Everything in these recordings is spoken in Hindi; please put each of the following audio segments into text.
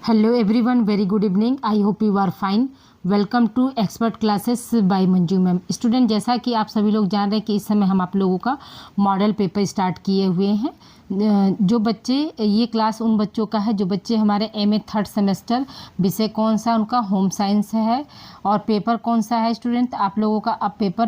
Hello everyone, very good evening. I hope you are fine. Welcome to expert classes by Manju ma'am. Student, जैसा कि आप सभी लोग जान रहे हैं कि इस समय हम आप लोगों का मॉडल पेपर स्टार्ट किए हुए हैं। जो बच्चे, ये क्लास उन बच्चों का है जो बच्चे हमारे एमए थर्ड सेमेस्टर, विषय कौन सा उनका होम साइंस है और पेपर कौन सा है स्टूडेंट आप लोगों का। अब पेपर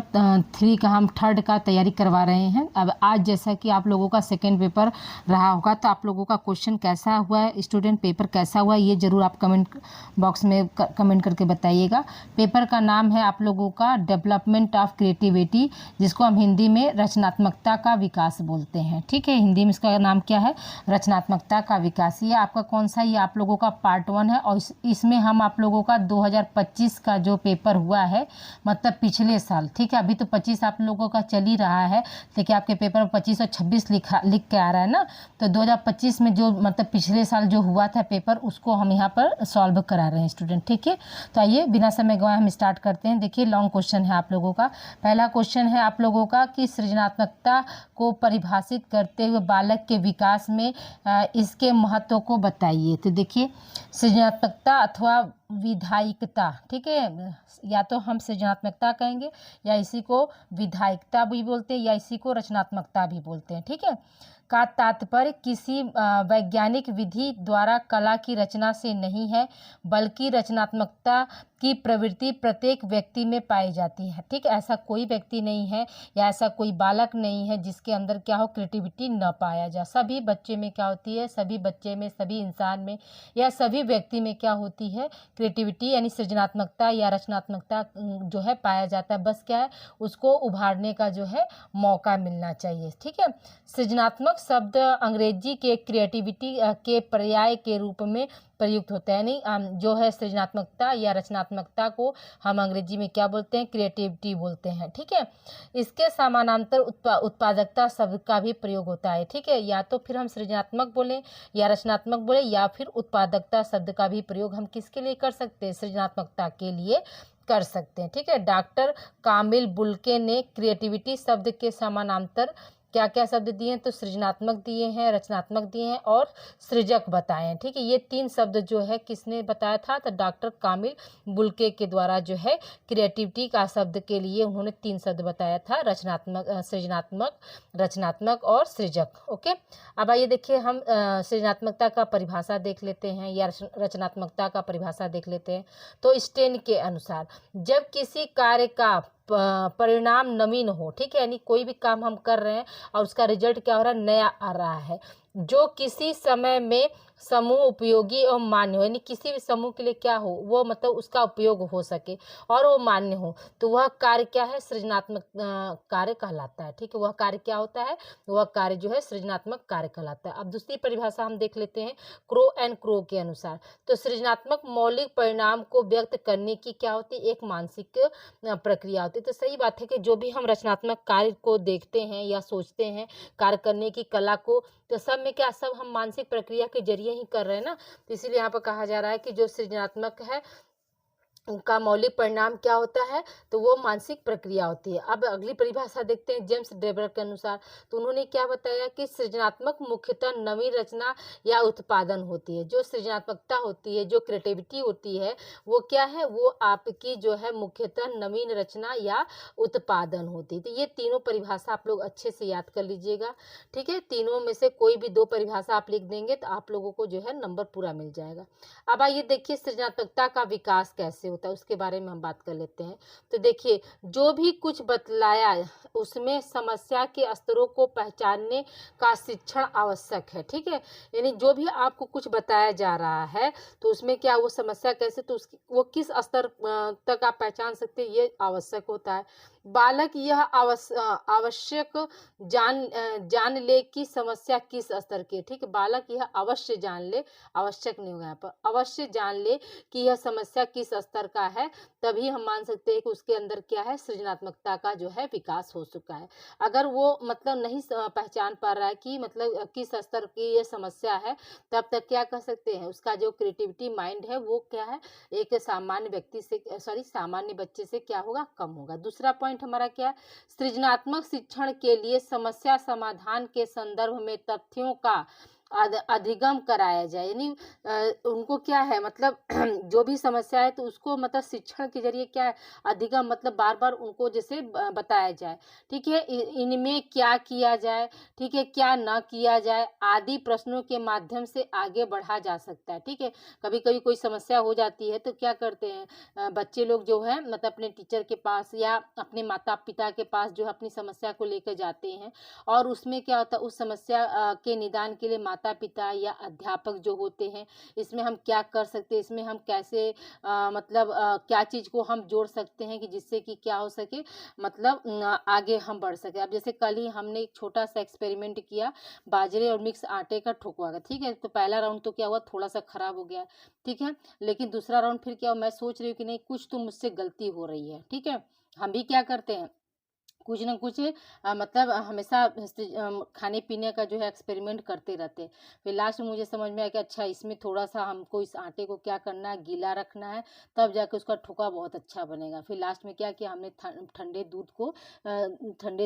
3 का हम थर्ड का तैयारी करवा रहे हैं। अब आज जैसा कि आप लोगों का सेकेंड पेपर रहा होगा, तो आप लोगों का क्वेश्चन कैसा हुआ है स्टूडेंट, पेपर कैसा हुआ ये ज़रूर आप कमेंट बॉक्स में कमेंट करके बताइएगा। पेपर का नाम है आप लोगों का डेवलपमेंट ऑफ क्रिएटिविटी, जिसको हम हिंदी में रचनात्मकता का विकास बोलते हैं। ठीक है, हिंदी में इसका नाम क्या है, रचनात्मकता का विकास। ये आपका कौन सा, ये आप लोगों का पार्ट 1 है और इसमें हम आप लोगों का 2025 का जो पेपर हुआ है, मतलब पिछले साल, ठीक है, अभी तो 25 आप लोगों का चल ही रहा है, लेकिन आपके पेपर में 25 और 26 लिख के आ रहा है ना, तो 2025 में जो मतलब पिछले साल जो हुआ था पेपर, उसको हम यहाँ पर सॉल्व करा रहे हैं स्टूडेंट। ठीक है, तो आइए बिना समय गवाए हम स्टार्ट करते हैं। देखिए, लॉन्ग क्वेश्चन है आप लोगों का। पहला क्वेश्चन है आप लोगों का कि सृजनात्मकता को परिभाषित करते हुए बालक के विकास में इसके महत्व को बताइए। तो देखिए, सृजनात्मकता अथवा विधायिकता, ठीक है, या तो हम सृजनात्मकता कहेंगे या इसी को विधायिकता भी बोलते हैं या इसी को रचनात्मकता भी बोलते हैं। ठीक है, का तात्पर्य किसी वैज्ञानिक विधि द्वारा कला की रचना से नहीं है, बल्कि रचनात्मकता की प्रवृत्ति प्रत्येक व्यक्ति में पाई जाती है। ठीक, ऐसा कोई व्यक्ति नहीं है या ऐसा कोई बालक नहीं है जिसके अंदर क्या हो, क्रिएटिविटी न पाया जा। सभी बच्चे में क्या होती है, सभी बच्चे में, सभी इंसान में या सभी व्यक्ति में क्या होती है, क्रिएटिविटी यानी सृजनात्मकता या रचनात्मकता जो है पाया जाता है। बस क्या है, उसको उभारने का जो है मौका मिलना चाहिए। ठीक है, सृजनात्मक शब्द अंग्रेजी के क्रिएटिविटी के पर्याय के रूप में प्रयुक्त होता है। यानी जो है सृजनात्मकता या रचनात्मकता को हम अंग्रेजी में क्या बोलते हैं, क्रिएटिविटी बोलते हैं। ठीक है, इसके समानांतर उत्पादकता शब्द का भी प्रयोग होता है। ठीक है, या तो फिर हम सृजनात्मक बोले या रचनात्मक बोले या फिर उत्पादकता शब्द का भी प्रयोग हम किसके लिए कर सकते हैं, सृजनात्मकता के लिए कर सकते हैं। ठीक है, डॉक्टर कामिल बुल्के ने क्रिएटिविटी शब्द के समानांतर क्या क्या शब्द दिए हैं, तो सृजनात्मक दिए हैं, रचनात्मक दिए हैं और सृजक बताए हैं। ठीक है, ये 3 शब्द जो है किसने बताया था, तो डॉक्टर कामिल बुल्के के द्वारा जो है क्रिएटिविटी का शब्द के लिए उन्होंने 3 शब्द बताया था, रचनात्मक, सृजनात्मक, रचनात्मक और सृजक। ओके, अब आइए देखिए हम सृजनात्मकता का परिभाषा देख लेते हैं या रचनात्मकता का परिभाषा देख लेते हैं। तो स्टेन के अनुसार जब किसी कार्य का परिणाम नवीन हो, ठीक है, यानी कोई भी काम हम कर रहे हैं और उसका रिजल्ट क्या हो रहा है, नया आ रहा है, जो किसी समय में समूह उपयोगी और मान्य हो, यानी किसी भी समूह के लिए क्या हो, वो मतलब उसका उपयोग हो सके और वो मान्य हो, तो वह कार्य क्या है, सृजनात्मक कार्य कहलाता है। ठीक है, वह कार्य क्या होता है, वह कार्य जो है सृजनात्मक कार्य कहलाता है। अब दूसरी परिभाषा हम देख लेते हैं क्रो एंड क्रो के अनुसार। तो सृजनात्मक मौलिक परिणाम को व्यक्त करने की क्या होती है, एक मानसिक प्रक्रिया होती है। तो सही बात है कि जो भी हम रचनात्मक कार्य को देखते हैं या सोचते हैं, कार्य करने की कला को, तो सब में क्या, सब हम मानसिक प्रक्रिया के जरिए ही कर रहे हैं ना। तो इसीलिए यहाँ पर कहा जा रहा है कि जो सृजनात्मक है उनका मौलिक परिणाम क्या होता है, तो वो मानसिक प्रक्रिया होती है। अब अगली परिभाषा देखते हैं जेम्स डेबर के अनुसार। तो उन्होंने क्या बताया कि सृजनात्मक मुख्यतः नवीन रचना या उत्पादन होती है। जो सृजनात्मकता होती है, जो क्रिएटिविटी होती है, वो क्या है, वो आपकी जो है मुख्यतः नवीन रचना या उत्पादन होती है। तो ये तीनों परिभाषा आप लोग अच्छे से याद कर लीजिएगा। ठीक है, तीनों में से कोई भी 2 परिभाषा आप लिख देंगे तो आप लोगों को जो है नंबर पूरा मिल जाएगा। अब आइए देखिए सृजनात्मकता का विकास कैसे होता है, उसके बारे में हम बात कर लेते हैं। तो देखिए, जो भी कुछ बतलाया उसमें समस्या के स्तरों को पहचानने का शिक्षण आवश्यक है। ठीक है, यानी जो भी आपको कुछ बताया जा रहा है तो उसमें क्या, वो समस्या कैसे, तो उसकी वो किस स्तर तक आप पहचान सकते हैं, ये आवश्यक होता है। बालक यह आवश्यक जान ले कि समस्या किस स्तर की है। ठीक है, बालक यह अवश्य जान ले, आवश्यक नहीं होगा यहाँ पर, अवश्य जान ले कि यह समस्या किस स्तर का है, तभी हम मान सकते हैं कि उसके अंदर क्या है, सृजनात्मकता का जो है विकास हो चुका है। अगर वो मतलब नहीं पहचान पा रहा है कि मतलब किस स्तर की ये समस्या है, तब तक क्या कर सकते हैं, उसका जो क्रिएटिविटी माइंड है वो क्या है, एक सामान्य व्यक्ति से, सामान्य बच्चे से क्या होगा, कम होगा। दूसरा पॉइंट हमारा क्या है, सृजनात्मक शिक्षण के लिए समस्या समाधान के संदर्भ में तथ्यों का अधिगम कराया जाए, यानी उनको क्या है मतलब जो भी समस्या है तो उसको मतलब शिक्षण के ज़रिए क्या है अधिगम मतलब बार-बार उनको जैसे बताया जाए, ठीक है? इनमें क्या किया जाए, ठीक है? क्या ना किया जाए, आदि प्रश्नों के माध्यम से आगे बढ़ा जा सकता है, ठीक है? कभी-कभी कोई समस्या हो जाती है तो क्या करते हैं बच्चे लोग जो है मतलब अपने टीचर के पास या अपने माता-पिता के पास जो है अपनी समस्या को लेकर जाते हैं और उसमें क्या होता है उस समस्या के निदान के लिए माता-पिता या अध्यापक जो होते हैं, इसमें हम क्या कर सकते हैं, इसमें हम कैसे मतलब क्या चीज़ को हम जोड़ सकते हैं कि जिससे कि क्या हो सके मतलब आगे हम बढ़ सकें। अब जैसे कल ही हमने एक छोटा-सा एक्सपेरिमेंट किया, बाजरे और मिक्स आटे का ठोकवा का, ठीक है? तो पहला राउंड तो क्या हुआ थोड़ा-सा खराब हो गया, ठीक है? लेकिन दूसरा राउंड फिर क्या हुआ मैं सोच रही हूँ कि नहीं कुछ तो मुझसे गलती हो रही है, ठीक है? हम भी क्या करते हैं कुछ न कुछ मतलब हमेशा खाने-पीने का जो है एक्सपेरिमेंट करते रहते हैं। फिर लास्ट में मुझे समझ में आया कि अच्छा इसमें थोड़ा-सा हमको इस आटे को क्या करना है, गीला रखना है, तब जाके उसका ठोका बहुत अच्छा बनेगा। फिर लास्ट में क्या किया हमने ठंडे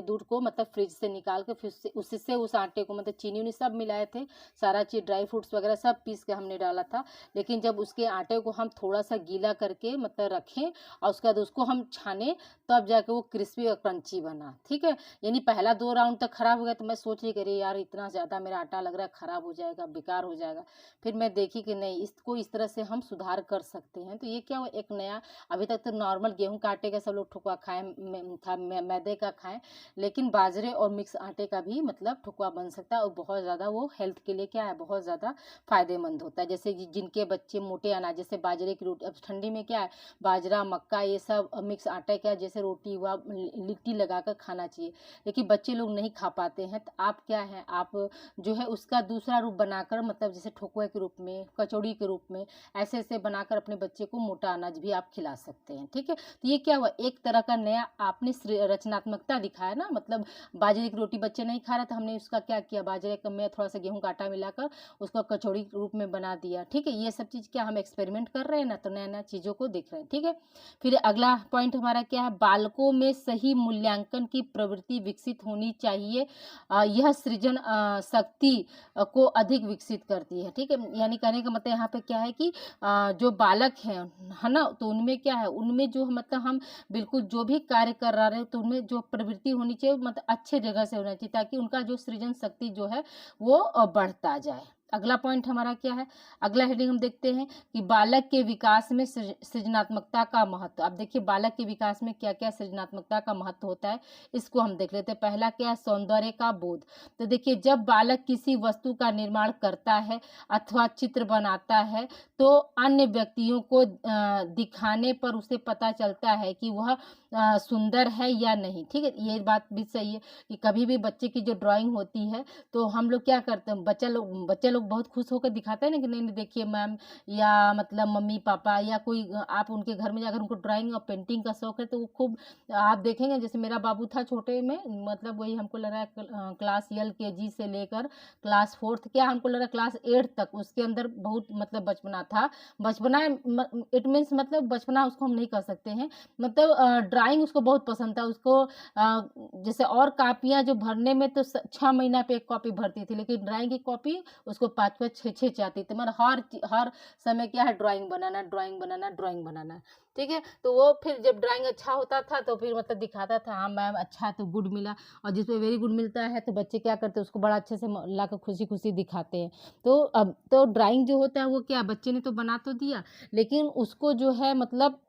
दूध को मतलब फ्रिज से निकाल के फिर उससे उस आटे को मतलब चीनी-उनी सब मिलाए थे, सारा चीज़ ड्राई फ्रूट्स वगैरह सब पीस के हमने डाला था। लेकिन जब उसके आटे को हम थोड़ा-सा गीला करके मतलब रखें और उसके बाद उसको हम छाने तब जाके वो क्रिस्पी और क्रंची बना, ठीक है? यानी पहला 2 राउंड तक खराब हो गया तो मैं सोच रही कि अरे यार इतना ज़्यादा मेरा आटा लग रहा है खराब हो जाएगा, बेकार हो जाएगा। फिर मैं देखी कि नहीं इसको इस तरह से हम सुधार कर सकते हैं। तो ये क्या हुआ एक नया अभी तक तो नॉर्मल गेहूँ का आटे का सब लोग ठुकवा खाएँ मैदे का खाएँ, लेकिन बाजरे और मिक्स आटे का भी मतलब ठुकवा बन सकता है और बहुत ज़्यादा वो हेल्थ के लिए क्या है बहुत ज़्यादा फ़ायदेमंद होता है। जैसे जिनके बच्चे मोटे अनाज जैसे बाजरे की रोटी अब ठंडी में क्या है बाजरा, मक्का ये सब मिक्स आटा क्या जैसे रोटी हुआ लिट्टी लगाकर खाना चाहिए। लेकिन बच्चे लोग नहीं खा पाते हैं तो आप क्या है आप जो है उसका दूसरा रूप बनाकर मतलब जैसे ठोकुआ के रूप में, कचौड़ी के रूप में ऐसे-ऐसे बनाकर अपने बच्चे को मोटा अनाज भी आप खिला सकते हैं, ठीक है? तो ये क्या हुआ एक तरह का नया आपने रचनात्मकता दिखाया ना मतलब बाजरे की रोटी बच्चे नहीं खा रहे तो हमने उसका क्या किया बाजरे का में थोड़ा-सा गेहूँ का आटा मिलाकर उसको कचौड़ी के रूप में बना दिया, ठीक है? ये सब चीज़ क्या हम एक्सपेरिमेंट कर रहे हैं ना तो नया-नया चीज़ों को देख रहे हैं, ठीक है? फिर अगला पॉइंट हमारा क्या है बालकों में सही मूल्यांकन की प्रवृत्ति विकसित होनी चाहिए। यह सृजन शक्ति को अधिक विकसित करती है, ठीक है? यानी कहने का मतलब यहाँ पे क्या है कि जो बालक हैं, है ना? तो उनमें क्या है, उनमें जो मतलब हम बिल्कुल जो भी कार्य कर रहे हैं तो उनमें जो प्रवृत्ति होनी चाहिए मतलब अच्छे जगह से होना चाहिए ताकि उनका जो सृजन शक्ति जो है वो बढ़ता जाए। अगला पॉइंट हमारा क्या है? अगला हेडिंग हम देखते हैं कि बालक के विकास में सृजनात्मकता का महत्व। अब देखिए बालक के विकास में क्या-क्या सृजनात्मकता का महत्व होता है, इसको हम देख लेते हैं। पहला क्या है सौंदर्य का बोध। तो देखिए जब बालक किसी वस्तु का निर्माण करता है अथवा चित्र बनाता है, तो अन्य व्यक्तियों को दिखाने पर उसे पता चलता है कि वह सुंदर है या नहीं, ठीक है? ये बात भी सही है कि कभी भी बच्चे की जो ड्राइंग होती है, तो हम लोग क्या करते हैं बच्चे लोग बहुत खुश होकर दिखाते हैं ना कि नहीं, नहीं देखिए मैम या मतलब मम्मी-पापा या कोई आप उनके घर में जाकर उनको ड्राइंग और पेंटिंग का शौक है तो वो खूब आप देखेंगे जैसे मेरा बाबू था छोटे में मतलब वही हमको लग रहा है क्लास एलकेजी से लेकर क्लास 4th क्या हमको लग रहा है क्लास 8 तक उसके अंदर बहुत मतलब बचपना था। बचपना इट मीन्स मतलब बचपना उसको हम नहीं कह सकते हैं। मतलब ड्राइंग उसको बहुत पसंद था। उसको जैसे और कॉपियाँ जो भरने में तो 6 महीना पे 1 कॉपी भरती थी लेकिन ड्राइंग की कॉपी उसको 5-5 6-6 चाहती थी मतलब हर समय क्या है ड्राइंग बनाना, ड्राइंग बनाना, ड्राइंग बनाना, ठीक है? तो वो फिर जब ड्राइंग अच्छा होता था तो फिर मतलब दिखाता था हाँ मैम अच्छा तो गुड मिला और जिसमें वेरी गुड मिलता है तो बच्चे क्या करते हैं उसको बड़ा अच्छे से लाकर खुशी-खुशी दिखाते हैं। तो अब तो ड्राइंग जो होता है वो क्या बच्चे ने तो बना तो दिया लेकिन उसको जो है मतलब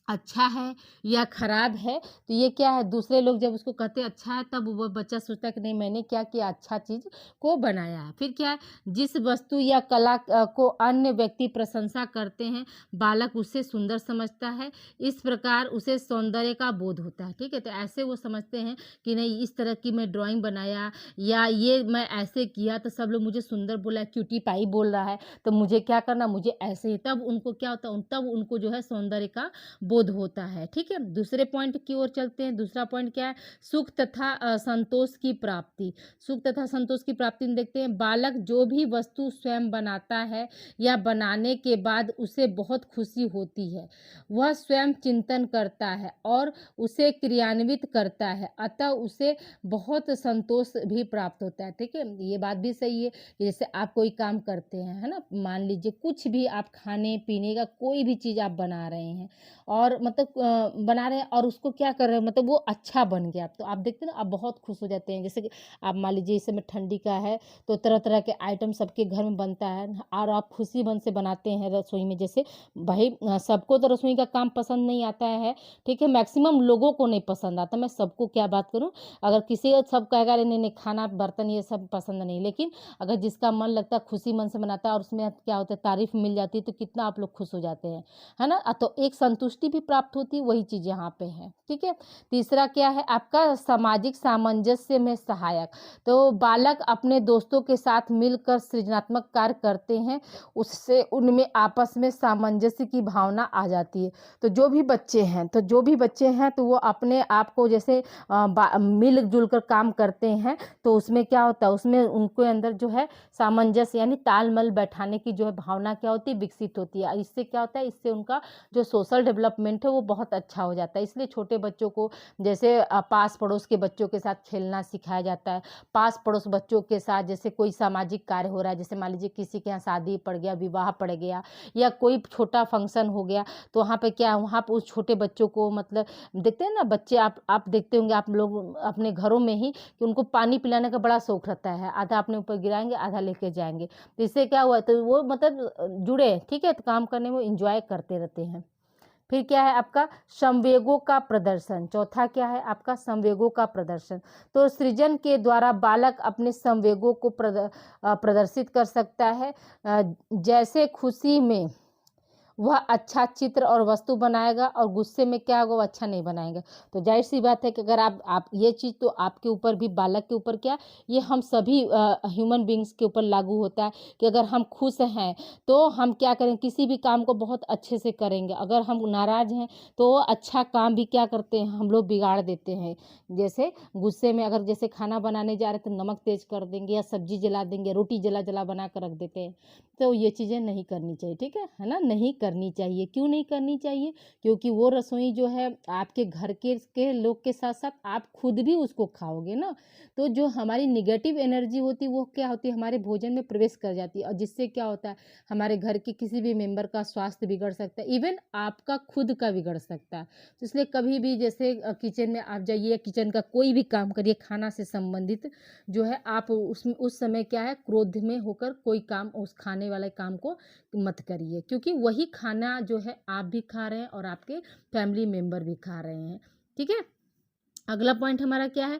अच्छा है या खराब है तो ये क्या है दूसरे लोग जब उसको कहते हैं अच्छा है तब वो बच्चा सोचता है कि नहीं मैंने क्या किया अच्छा चीज़ को बनाया है। फिर क्या है जिस वस्तु या कला को अन्य व्यक्ति प्रशंसा करते हैं बालक उसे सुंदर समझता है इस प्रकार उसे सौंदर्य का बोध होता है, ठीक है? तो ऐसे वो समझते हैं कि नहीं इस तरह की मैं ड्राइंग बनाया या ये मैं ऐसे किया तो सब लोग मुझे सुंदर बोला क्यूटी पाई बोल रहा है तो मुझे क्या करना मुझे ऐसे ही तब उनको क्या होता है तब उनको जो है सौंदर्य का बोध होता है। ठीक है, दूसरे पॉइंट की ओर चलते हैं। दूसरा पॉइंट क्या है? सुख तथा संतोष की प्राप्ति। सुख तथा संतोष की प्राप्ति में देखते हैं, बालक जो भी वस्तु स्वयं बनाता है या बनाने के बाद उसे बहुत खुशी होती है, वह स्वयं चिंतन करता है और उसे क्रियान्वित करता है, अतः उसे बहुत संतोष भी प्राप्त होता है। ठीक है, ये बात भी सही है कि जैसे आप कोई काम करते हैं, है ना, मान लीजिए कुछ भी आप खाने पीने का कोई भी चीज़ आप बना रहे हैं और मतलब बना रहे हैं और उसको क्या कर रहे हैं, मतलब वो अच्छा बन गया, तो आप देखते हैं ना, आप बहुत खुश हो जाते हैं। जैसे कि आप मान लीजिए इस समय ठंडी का है तो तरह तरह के आइटम सबके घर में बनता है और आप खुशी मन से बनाते हैं रसोई में। जैसे भाई सबको तो रसोई का काम पसंद नहीं आता है, ठीक है, मैक्सिमम लोगों को नहीं पसंद आता। मैं सबको क्या बात करूं, अगर किसी सब कहेगा नहीं नहीं खाना बर्तन ये सब पसंद नहीं, लेकिन अगर जिसका मन लगता है खुशी मन से बनाता है और उसमें क्या होता है तारीफ मिल जाती है तो कितना आप लोग खुश हो जाते हैं, है ना। तो एक संतुष्टि भी प्राप्त होती है, वही चीज़ यहाँ पे है। ठीक है, तीसरा क्या है आपका? सामाजिक सामंजस्य में सहायक। तो बालक अपने दोस्तों के साथ मिलकर सृजनात्मक कार्य करते हैं, उससे उनमें आपस में सामंजस्य की भावना आ जाती है। तो जो भी बच्चे हैं तो वो अपने आप को जैसे मिलजुल कर काम करते हैं तो उसमें क्या होता है, उसमें उनके अंदर जो है सामंजस्य यानी तालमेल बैठाने की जो है भावना क्या होती है, विकसित होती है। इससे क्या होता है, इससे उनका जो सोशल डेवलपमेंट है वो बहुत अच्छा हो जाता है। इसलिए छोटे बच्चों को जैसे पास पड़ोस के बच्चों के साथ खेलना सिखाया जाता है। पास पड़ोस बच्चों के साथ जैसे कोई सामाजिक कार्य हो रहा है, जैसे मान लीजिए किसी के यहाँ शादी पड़ गया, विवाह पड़ गया या कोई छोटा फंक्शन हो गया, तो वहाँ पे क्या, वहाँ पे उस छोटे बच्चों को मतलब देखते हैं ना बच्चे, आप देखते होंगे आप लोग अपने घरों में ही कि उनको पानी पिलाने का बड़ा शौक रहता है, आधा अपने ऊपर गिराएंगे आधा लेके जाएंगे। तो इससे क्या हुआ, तो वो मतलब जुड़े, ठीक है, तो काम करने में इंजॉय करते रहते हैं। फिर क्या है आपका? संवेगों का प्रदर्शन। चौथा क्या है आपका? संवेगों का प्रदर्शन। तो सृजन के द्वारा बालक अपने संवेगों को प्रदर्शित कर सकता है। जैसे खुशी में वह अच्छा चित्र और वस्तु बनाएगा और गुस्से में क्या होगा, वो अच्छा नहीं बनाएगा। तो जाहिर सी बात है कि अगर आप ये चीज़ तो आपके ऊपर भी, बालक के ऊपर क्या, ये हम सभी ह्यूमन बींग्स के ऊपर लागू होता है कि अगर हम खुश हैं तो हम क्या करें, किसी भी काम को बहुत अच्छे से करेंगे। अगर हम नाराज़ हैं तो अच्छा काम भी क्या करते हैं, हम लोग बिगाड़ देते हैं। जैसे गुस्से में अगर जैसे खाना बनाने जा रहे तो नमक तेज कर देंगे या सब्जी जला देंगे, रोटी जला जला बना कर रख देते हैं। तो ये चीज़ें नहीं करनी चाहिए, ठीक है ना, नहीं करनी चाहिए। क्यों नहीं करनी चाहिए? क्योंकि वो रसोई जो है आपके घर के लोग के साथ साथ आप खुद भी उसको खाओगे ना, तो जो हमारी निगेटिव एनर्जी होती है वो क्या होती है, हमारे भोजन में प्रवेश कर जाती है और जिससे क्या होता है, हमारे घर के किसी भी मेंबर का स्वास्थ्य बिगड़ सकता है, इवन आपका खुद का बिगड़ सकता है। तो इसलिए कभी भी जैसे किचन में आप जाइए, किचन का कोई भी काम करिए खाना से संबंधित जो है, आप उस समय क्या है, क्रोध में होकर कोई काम, उस खाने वाले काम को मत करिए, क्योंकि वही खाना जो है आप भी खा रहे हैं और आपके फैमिली मेंबर भी खा रहे हैं। ठीक है, अगला पॉइंट हमारा क्या है?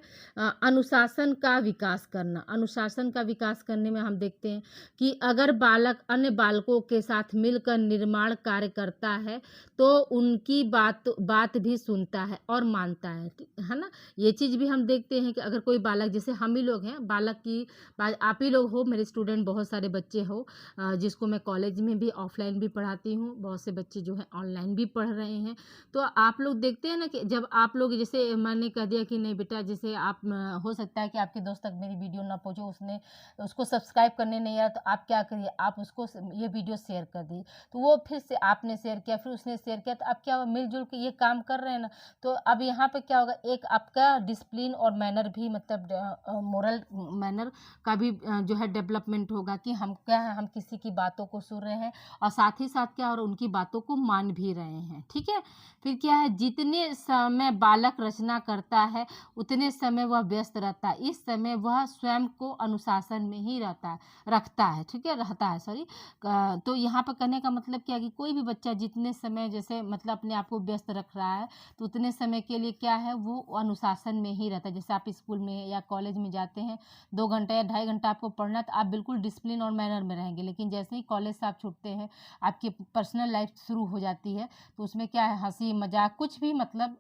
अनुशासन का विकास करना। अनुशासन का विकास करने में हम देखते हैं कि अगर बालक अन्य बालकों के साथ मिलकर निर्माण कार्य करता है तो उनकी बात भी सुनता है और मानता है ना। ये चीज़ भी हम देखते हैं कि अगर कोई बालक, जैसे हम ही लोग हैं, बालक की बात आप ही लोग हो, मेरे स्टूडेंट बहुत सारे बच्चे हो जिसको मैं कॉलेज में भी ऑफलाइन भी पढ़ाती हूँ, बहुत से बच्चे जो है ऑनलाइन भी पढ़ रहे हैं। तो आप लोग देखते हैं ना कि जब आप लोग, जैसे मैंने कह दिया कि नहीं बेटा, जैसे आप हो सकता है कि आपके दोस्त तक मेरी वीडियो ना पहुंचे, उसको सब्सक्राइब करने नहीं आया, तो आप क्या करिए, आप उसको ये वीडियो शेयर कर दी, तो वो फिर से आपने शेयर किया, फिर उसने शेयर किया, तो आप क्या मिलजुल के ये काम कर रहे हैं ना। तो अब यहाँ पे क्या होगा, एक आपका डिसिप्लिन और मैनर भी, मतलब मोरल मैनर का भी जो है डेवलपमेंट होगा कि हम क्या है, हम किसी की बातों को सुन रहे हैं और साथ ही साथ क्या, और उनकी बातों को मान भी रहे हैं। ठीक है, फिर क्या है, जितने समय बालक रचना करता है उतने समय वह व्यस्त रहता है, इस समय वह स्वयं को अनुशासन में ही रखता है। ठीक है, रहता है, सॉरी। तो यहाँ पर कहने का मतलब क्या है कि कोई भी बच्चा जितने समय जैसे मतलब अपने आप को व्यस्त रख रहा है तो उतने समय के लिए क्या है, वो अनुशासन में ही रहता है। जैसे आप स्कूल में या कॉलेज में जाते हैं, 2 घंटा या 2.5 घंटा आपको पढ़ना है तो आप बिल्कुल डिसिप्लिन और मैनर में रहेंगे, लेकिन जैसे ही कॉलेज से आप छूटते हैं, आपकी पर्सनल लाइफ शुरू हो जाती है, तो उसमें क्या है, हंसी मजाक कुछ भी, मतलब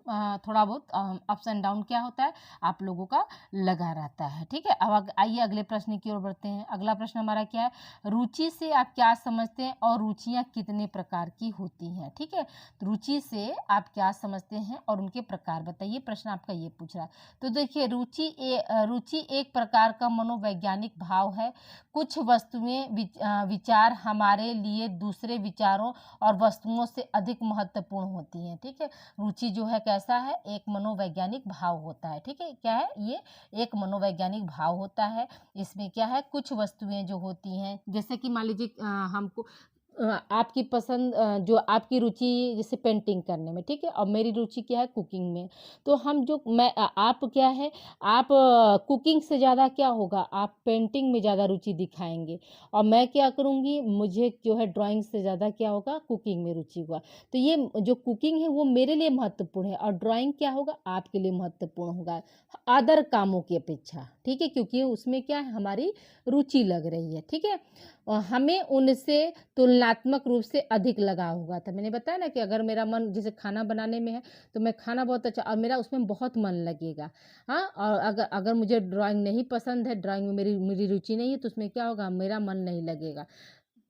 थोड़ा बहुत अप्स एंड डाउन क्या होता है, आप लोगों का लगा रहता है। ठीक है, अब आइए अगले प्रश्न की ओर बढ़ते हैं। अगला प्रश्न हमारा क्या है, रुचि से आप क्या समझते हैं और रुचियां कितने प्रकार की होती हैं। ठीक है, तो रुचि से आप क्या समझते हैं और उनके प्रकार बताइए, प्रश्न आपका ये पूछ रहा है। तो देखिए, रुचि एक प्रकार का मनोवैज्ञानिक भाव है। कुछ वस्तुएं विचार हमारे लिए दूसरे विचारों और वस्तुओं से अधिक महत्वपूर्ण होती हैं। ठीक है, रुचि जो है कैसा है, एक मनोवैज्ञानिक भाव होता है। ठीक है, क्या है ये, एक मनोवैज्ञानिक भाव होता है। इसमें क्या है, कुछ वस्तुएं जो होती हैं, जैसे कि मान लीजिए हमको आपकी पसंद जो आपकी रुचि जैसे पेंटिंग करने में, ठीक है, और मेरी रुचि क्या है, कुकिंग में। तो हम जो आप क्या है, आप कुकिंग से ज़्यादा क्या होगा, आप पेंटिंग में ज़्यादा रुचि दिखाएंगे, और मैं क्या करूँगी, मुझे जो है ड्राइंग से ज़्यादा क्या होगा, कुकिंग में रुचि हुआ। तो ये जो कुकिंग है वो मेरे लिए महत्वपूर्ण है, और ड्राइंग क्या होगा, आपके लिए महत्वपूर्ण होगा अदर कामों की अपेक्षा। ठीक है, क्योंकि उसमें क्या है, हमारी रुचि लग रही है। ठीक है, हमें उनसे तुलनात्मक रूप से अधिक लगाव हुआ था। मैंने बताया ना कि अगर मेरा मन जैसे खाना बनाने में है, तो मैं खाना बहुत अच्छा, और मेरा उसमें बहुत मन लगेगा। हाँ, और अगर अगर मुझे ड्राइंग नहीं पसंद है, ड्राइंग में मेरी मेरी रुचि नहीं है, तो उसमें क्या होगा, मेरा मन नहीं लगेगा।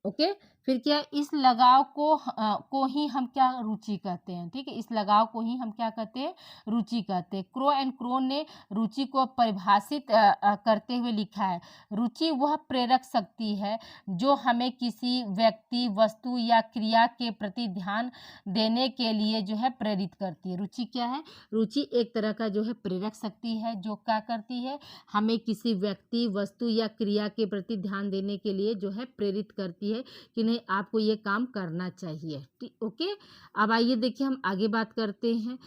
ओके, फिर क्या है, इस लगाव को ही हम क्या रुचि कहते हैं। ठीक है, इस लगाव को ही हम क्या कहते हैं, रुचि कहते हैं। क्रो एंड क्रो ने रुचि को परिभाषित करते हुए लिखा है, रुचि वह प्रेरक शक्ति है जो हमें किसी व्यक्ति, वस्तु या क्रिया के प्रति ध्यान देने के लिए जो है प्रेरित करती है। रुचि क्या है, रुचि एक तरह का जो है प्रेरक शक्ति है, जो क्या करती है, हमें किसी व्यक्ति, वस्तु या क्रिया के प्रति ध्यान देने के लिए जो है प्रेरित करती है कि नहीं, आपको ये काम करना चाहिए। ठीक, ओके। अब आइए देखिए, हम आगे बात करते हैं।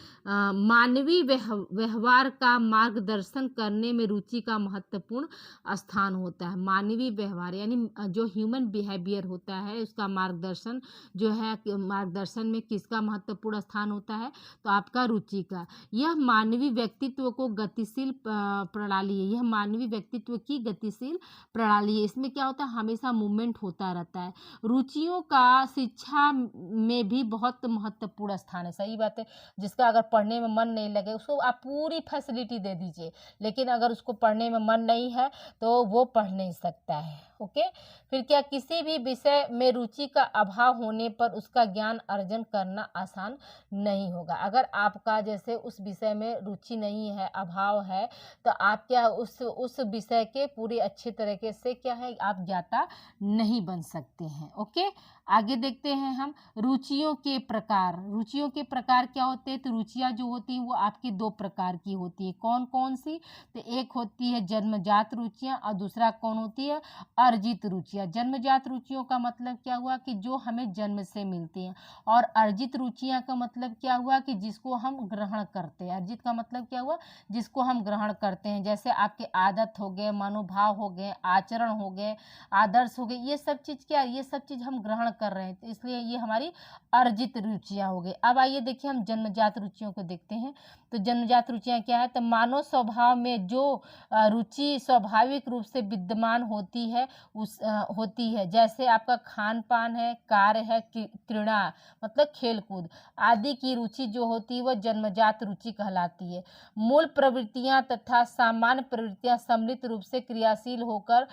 मानवीय व्यवहार का मार्गदर्शन करने में रुचि का महत्वपूर्ण स्थान होता है। मानवीय व्यवहार यानी जो ह्यूमन बिहेवियर होता है, उसका मार्गदर्शन जो है, मार्गदर्शन में किसका महत्वपूर्ण स्थान होता है, तो आपका रुचि का। यह मानवीय व्यक्तित्व को गतिशील प्रणाली है, यह मानवीय व्यक्तित्व की गतिशील प्रणाली है। इसमें क्या होता है, हमेशा मूवमेंट होता रहता है। रुचियों का शिक्षा में भी बहुत महत्वपूर्ण स्थान है। सही बात है, जिसका अगर पढ़ने में मन नहीं लगे, उसको आप पूरी फैसिलिटी दे दीजिए, लेकिन अगर उसको पढ़ने में मन नहीं है तो वो पढ़ नहीं सकता है। ओके, फिर क्या, किसी भी विषय में रुचि का अभाव होने पर उसका ज्ञान अर्जन करना आसान नहीं होगा। अगर आपका जैसे उस विषय में रुचि नहीं है, अभाव है, तो आप क्या उस विषय के पूरी अच्छी तरीके से क्या है, आप ज्ञाता नहीं बन सकते हैं। ओके, आगे देखते हैं हम रुचियों के प्रकार। रुचियों के प्रकार क्या होते हैं, तो रुचियां जो होती हैं वो आपकी दो प्रकार की होती है। कौन कौन सी, तो एक होती है जन्मजात रुचियां, और दूसरा कौन होती है, अर्जित रुचियां। जन्मजात रुचियों का मतलब क्या हुआ, कि जो हमें जन्म से मिलती हैं, और अर्जित रुचियां का मतलब क्या हुआ, कि जिसको हम ग्रहण करते हैं। अर्जित का मतलब क्या हुआ, जिसको हम ग्रहण करते हैं, जैसे आपके आदत हो गए, मनोभाव हो गए, आचरण हो गए, आदर्श हो गए, ये सब चीज़ क्या है, ये सब चीज़ हम ग्रहण कर रहे हैं, तो इसलिए ये हमारी अर्जित रुचियां हो गई। अब आइए देखिए, हम जन्मजात रुचियों को देखते हैं। तो जन्मजात रुचियां क्या है, तो मानव स्वभाव में जो रुचि स्वाभाविक रूप से विद्यमान होती है, होती है, जैसे आपका खान पान है, कार्य है, क्रीड़ा मतलब खेल कूद आदि की रुचि जो होती है, वह जन्मजात रुचि कहलाती है। मूल प्रवृत्तियां तथा सामान्य प्रवृत्तियां सम्मिलित रूप से क्रियाशील होकर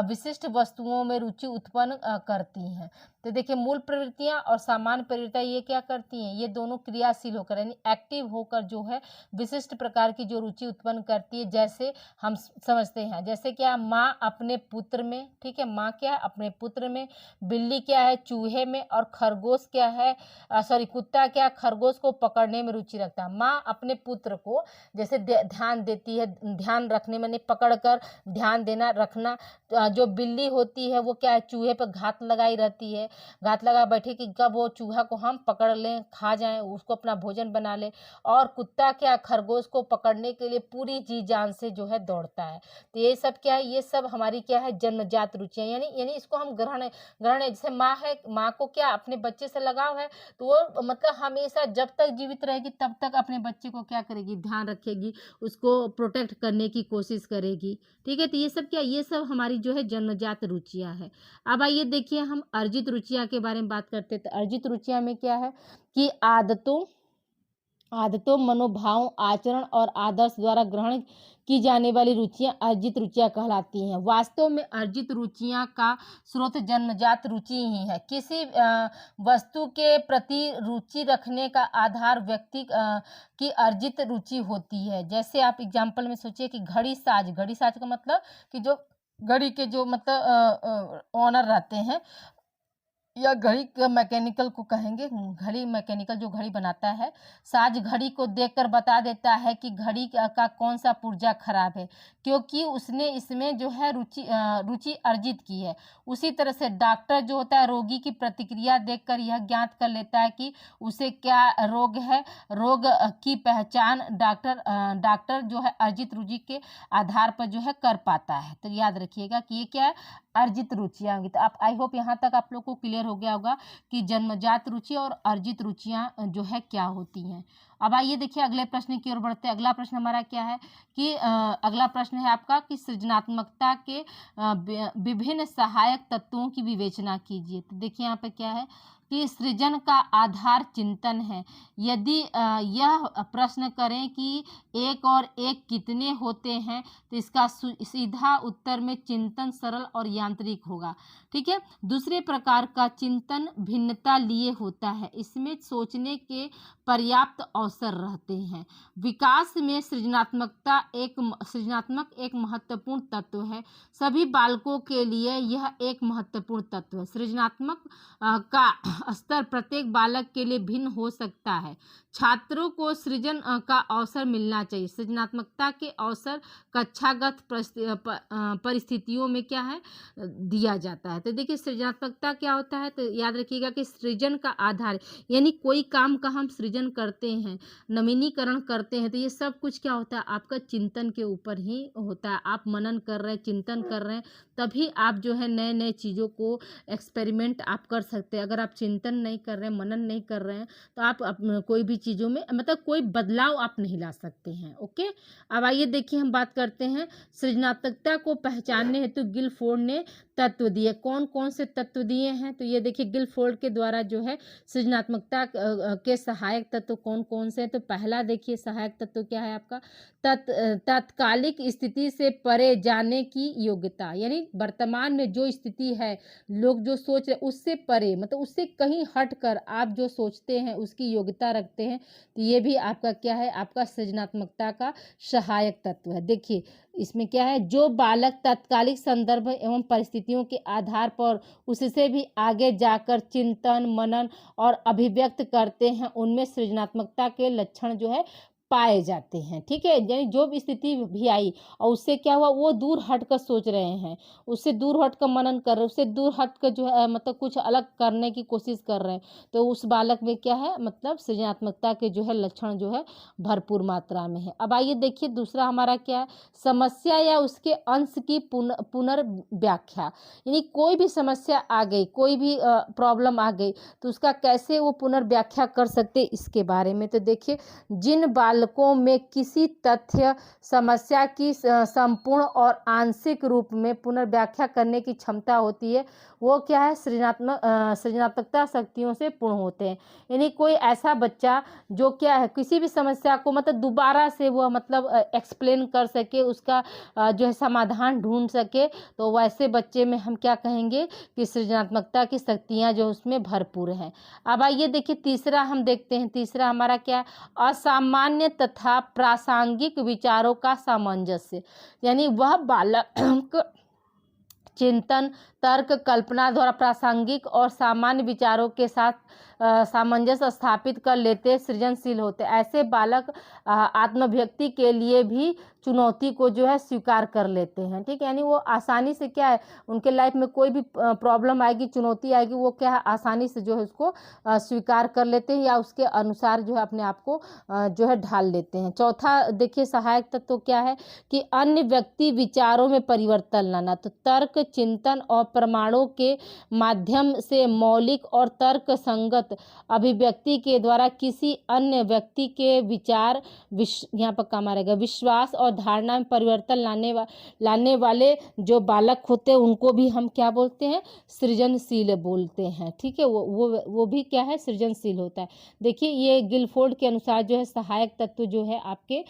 विशिष्ट वस्तुओं में रुचि उत्पन्न करती हैं। तो देखिए, मूल प्रवृत्तियां और सामान्य प्रवृत्तियां ये क्या करती हैं, ये दोनों क्रियाशील होकर यानी एक्टिव होकर जो है विशिष्ट प्रकार की जो रुचि उत्पन्न करती है। जैसे हम समझते हैं, जैसे क्या, माँ अपने पुत्र में, ठीक है, माँ क्या है, अपने पुत्र में, बिल्ली क्या है, चूहे में, और खरगोश क्या है, कुत्ता क्या, खरगोश को पकड़ने में रुचि रखता है। माँ अपने पुत्र को जैसे ध्यान देती है, ध्यान रखने में, पकड़ कर ध्यान देना, रखना। जो बिल्ली होती है वो क्या है, चूहे पर घात लगाई रहती है, घात लगा बैठी कि कब वो चूहा को हम पकड़ लें, खा जाएं, उसको अपना भोजन बना ले। और कुत्ता क्या, खरगोश को पकड़ने के लिए पूरी जी जान से जो है दौड़ता है। तो ये सब क्या है, ये सब हमारी क्या है, जन्मजात रुचियां, यानी इसको हम ग्रहण जैसे माँ है, माँ को क्या अपने बच्चे से लगाव है, तो वो मतलब हमेशा जब तक जीवित रहेगी तब तक अपने बच्चे को क्या करेगी, ध्यान रखेगी, उसको प्रोटेक्ट करने की कोशिश करेगी। ठीक है, तो ये सब क्या, ये सब हमारी जो है जन्मजात रुचियां है। अब आइए देखिए, हम अर्जित रुचियां के बारे में बात करते हैं। तो अर्जित रुचियां में क्या है, कि आदतों आदतों, मनोभावों, आचरण और आदर्श द्वारा ग्रहण की जाने वाली रुचियां अर्जित रुचियां कहलाती हैं। वास्तव में अर्जित रुचियां का स्रोत जन्मजात रुचि ही है। किसी वस्तु के प्रति रुचि रखने का आधार व्यक्ति की अर्जित रुचि होती है। जैसे आप एग्जाम्पल में सोचिए कि घड़ी साज का मतलब कि जो घड़ी के जो मतलब ओनर रहते हैं, या घड़ी का मैकेनिकल को कहेंगे, घड़ी मैकेनिकल जो घड़ी बनाता है, साज घड़ी को देखकर बता देता है कि घड़ी का कौन सा पुर्जा खराब है, क्योंकि उसने इसमें जो है रुचि अर्जित की है। उसी तरह से डॉक्टर जो होता है रोगी की प्रतिक्रिया देखकर यह ज्ञात कर लेता है कि उसे क्या रोग है। रोग की पहचान डॉक्टर जो है अर्जित रुचि के आधार पर जो है कर पाता है। तो याद रखिएगा कि ये क्या है, अर्जित रुचियां होंगी। तो आप आई होप यहाँ तक आप लोग को क्लियर हो गया होगा कि जन्मजात रुचि और अर्जित रुचियां जो है क्या होती हैं। अब आइए देखिए अगले प्रश्न की ओर बढ़ते हैं। अगला प्रश्न हमारा क्या है कि अगला प्रश्न है आपका कि सृजनात्मकता के विभिन्न सहायक तत्वों की विवेचना कीजिए। तो देखिए यहाँ पे क्या है कि सृजन का आधार चिंतन है। यदि यह प्रश्न करें कि एक और एक कितने होते हैं, तो इसका सीधा उत्तर में चिंतन सरल और यांत्रिक होगा। ठीक है। दूसरे प्रकार का चिंतन भिन्नता लिए होता है, इसमें सोचने के पर्याप्त अवसर रहते हैं। विकास में सृजनात्मक एक महत्वपूर्ण तत्व है। सभी बालकों के लिए यह एक महत्वपूर्ण तत्व है। सृजनात्मक का स्तर प्रत्येक बालक के लिए भिन्न हो सकता है। छात्रों को सृजन का अवसर मिलना चाहिए। सृजनात्मकता के अवसर कक्षागत परिस्थितियों में क्या है दिया जाता है। तो देखिए सृजनात्मकता क्या होता है, तो याद रखिएगा कि सृजन का आधार, यानी कोई काम का हम सृजन करते हैं, नवीनीकरण करते हैं, तो ये सब कुछ क्या होता है आपका चिंतन के ऊपर ही होता है। आप मनन कर रहे हैं, चिंतन कर रहे हैं, तभी आप जो है नए नए चीज़ों को एक्सपेरिमेंट आप कर सकते हैं। अगर आप चिंतन नहीं कर रहे हैं, मनन नहीं कर रहे हैं, तो आप कोई भी चीज़ों में मतलब कोई बदलाव आप नहीं ला सकते हैं। ओके। अब आइए देखिए हम बात करते हैं सृजनात्मकता को पहचानने हेतु गिलफोर्ड ने तत्व दिए। कौन कौन से तत्व दिए हैं, तो ये देखिए गिलफोर्ड के द्वारा जो है सृजनात्मकता के सहायक तत्व कौन कौन से हैं। तो पहला देखिए सहायक तत्व क्या है आपका, तात्कालिक स्थिति से परे जाने की योग्यता, यानी वर्तमान में जो स्थिति है, लोग जो सोच रहे उससे परे, मतलब उससे कहीं हट कर आप जो सोचते हैं उसकी योग्यता रखते हैं, तो ये भी आपका क्या है, आपका सृजनात्मकता का सहायक तत्व है। देखिए इसमें क्या है, जो बालक तात्कालिक संदर्भ एवं परिस्थितियों के आधार पर उससे भी आगे जाकर चिंतन मनन और अभिव्यक्त करते हैं, उनमें सृजनात्मकता के लक्षण जो है पाए जाते हैं। ठीक है। यानी जो भी स्थिति भी आई और उससे क्या हुआ, वो दूर हटकर सोच रहे हैं, उससे दूर हटकर मनन कर रहे हैं, उससे दूर हटकर जो है मतलब कुछ अलग करने की कोशिश कर रहे हैं, तो उस बालक में क्या है, मतलब सृजनात्मकता के जो है लक्षण जो है भरपूर मात्रा में है। अब आइए देखिए दूसरा हमारा क्या है, समस्या या उसके अंश की पुनर्व्याख्या, यानी कोई भी समस्या आ गई, कोई भी प्रॉब्लम आ गई, तो उसका कैसे वो पुनर्व्याख्या कर सकते इसके बारे में। तो देखिए जिन बालकों में किसी तथ्य समस्या की संपूर्ण और आंशिक रूप में पुनर्व्याख्या करने की क्षमता होती है, वो क्या है, सृजनात्मकता शक्तियों से पूर्ण होते हैं। यानी कोई ऐसा बच्चा जो क्या है किसी भी समस्या को मतलब दोबारा से वो मतलब एक्सप्लेन कर सके, उसका जो है समाधान ढूंढ सके, तो वैसे बच्चे में हम क्या कहेंगे कि सृजनात्मकता की शक्तियाँ जो उसमें भरपूर हैं। अब आइए देखिए तीसरा हम देखते हैं, तीसरा हमारा क्या है, असामान्य तथा प्रासंगिक विचारों का सामंजस्य, यानी वह बालक चिंतन तर्क कल्पना द्वारा प्रासंगिक और सामान्य विचारों के साथ सामंजस्य स्थापित कर लेते, सृजनशील होते। ऐसे बालक आत्मव्यक्ति के लिए भी चुनौती को जो है स्वीकार कर लेते हैं। ठीक है। यानी वो आसानी से क्या है, उनके लाइफ में कोई भी प्रॉब्लम आएगी, चुनौती आएगी, वो क्या है आसानी से जो है उसको स्वीकार कर लेते हैं या उसके अनुसार जो है अपने आप को जो है ढाल लेते हैं। चौथा देखिए सहायक तत्व क्या है कि अन्य व्यक्ति विचारों में परिवर्तन लाना। तो तर्क चिंतन और प्रमाणों के माध्यम से मौलिक और तर्क संगत अभिव्यक्ति के द्वारा किसी अन्य व्यक्ति के विचार यहाँ पर काम आ रहेगा विश्वास और धारणा में परिवर्तन लाने वाले जो बालक होते हैं उनको भी हम क्या बोलते हैं, सृजनशील बोलते हैं। ठीक है, वो भी क्या है, सृजनशील होता है। देखिए ये गिलफोर्ड के अनुसार जो है सहायक तत्व जो है आपके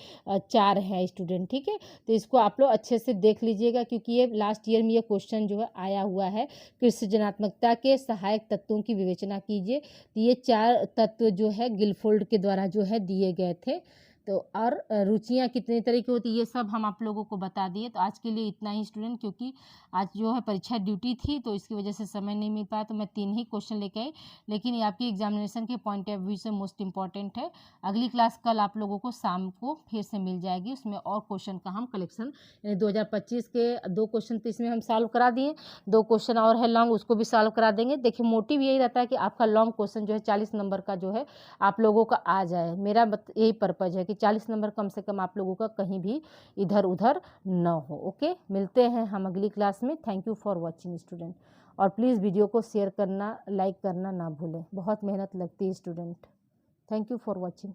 4 है स्टूडेंट। ठीक है, तो इसको आप लोग अच्छे से देख लीजिएगा क्योंकि ये लास्ट ईयर में ये क्वेश्चन जो है आया हुआ है कि सृजनात्मकता के सहायक तत्वों की विवेचना कीजिए। तो ये 4 तत्व जो है गिलफोर्ड के द्वारा जो है दिए गए थे। तो और रुचियाँ कितने तरह की होती है ये सब हम आप लोगों को बता दिए। तो आज के लिए इतना ही स्टूडेंट, क्योंकि आज जो है परीक्षा ड्यूटी थी तो इसकी वजह से समय नहीं मिल पाया, तो मैं 3 ही क्वेश्चन लेके आई, लेकिन ये आपकी एग्जामिनेशन के पॉइंट ऑफ व्यू से मोस्ट इंपॉर्टेंट है। अगली क्लास कल आप लोगों को शाम को फिर से मिल जाएगी, उसमें और क्वेश्चन का हम कलेक्शन 2025 के 2 क्वेश्चन तो इसमें हम सॉल्व करा दिए, 2 क्वेश्चन और है लॉन्ग, उसको भी सॉल्व करा देंगे। देखिए मोटिव यही रहता है कि आपका लॉन्ग क्वेश्चन जो है 40 नंबर का जो है आप लोगों का आ जाए। मेरा यही पर्पज़ है कि 40 नंबर कम से कम आप लोगों का कहीं भी इधर उधर न हो। ओके, मिलते हैं हम अगली क्लास में। Thank you for watching student, और प्लीज़ वीडियो को शेयर करना, लाइक करना ना भूलें, बहुत मेहनत लगती है student. Thank you for watching.